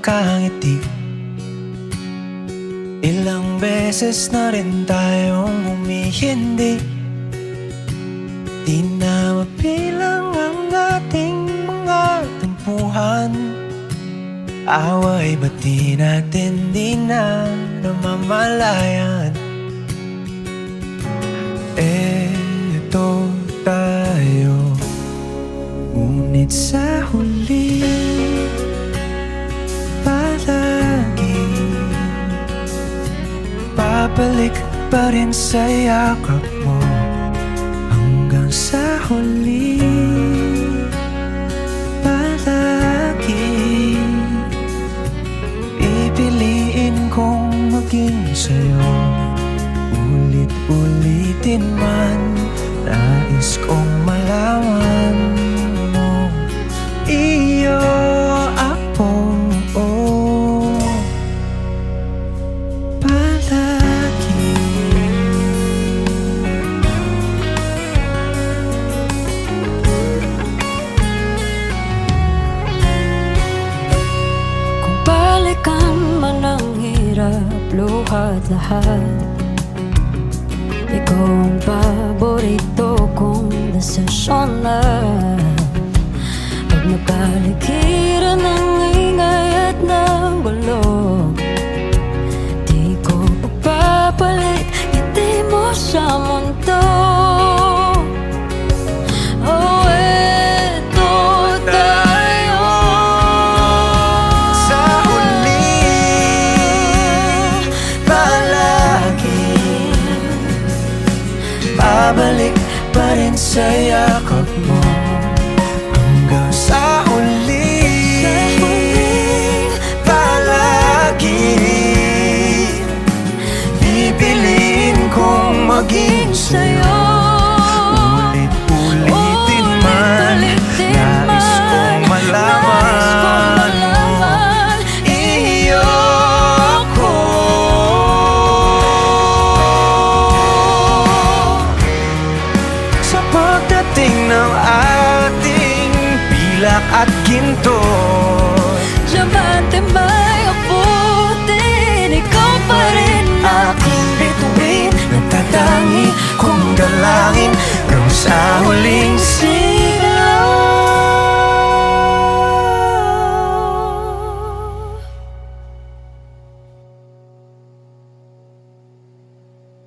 nakangiti. Ilang beses na rin tayong humihindi. Di na mabilang ang ating mga tampuhan. Away ba't di natin di na namamalayan? Eto tayo, ngunit sa huli palagi babalik pa rin sa yakap mo. Hanggang sa huli palagi pipiliin kong maging sa'yo. Ulit-ulitin man, nais kong malaman mo. Iyo ako, palagi. Kung balikan man ang hirap, luhat lahat, ikaw ang paborito kong desisyon na. Pag napaligiran ng ingay at ng gulo, di ko pagpapalit ngiti mo sa mundo. Oh, eto tayo Sa huli palagi babalik pa rin sa yakap mo. Hanggang sa huli palagi pipiliin kong maging sa'yo. Ulit-ulitin man, nais kong malaman mo. Iyo ako, sa pagdating ng ating pilak at ginto. Diamante may abutin, ikaw pa rin Aking bituin, nagtatangi kong dalangin hanggang sa huling sigaw.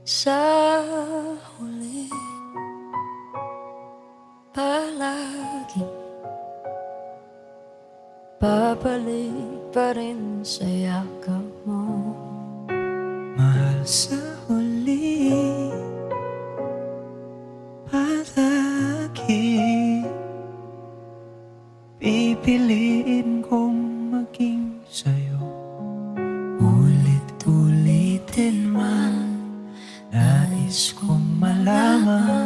sa huli palagi babalik pa rin sa yakap mo. Mahal, sa huli palagi pipiliin kong maging sa'yo. Ulit-ulitin man, nais kong malaman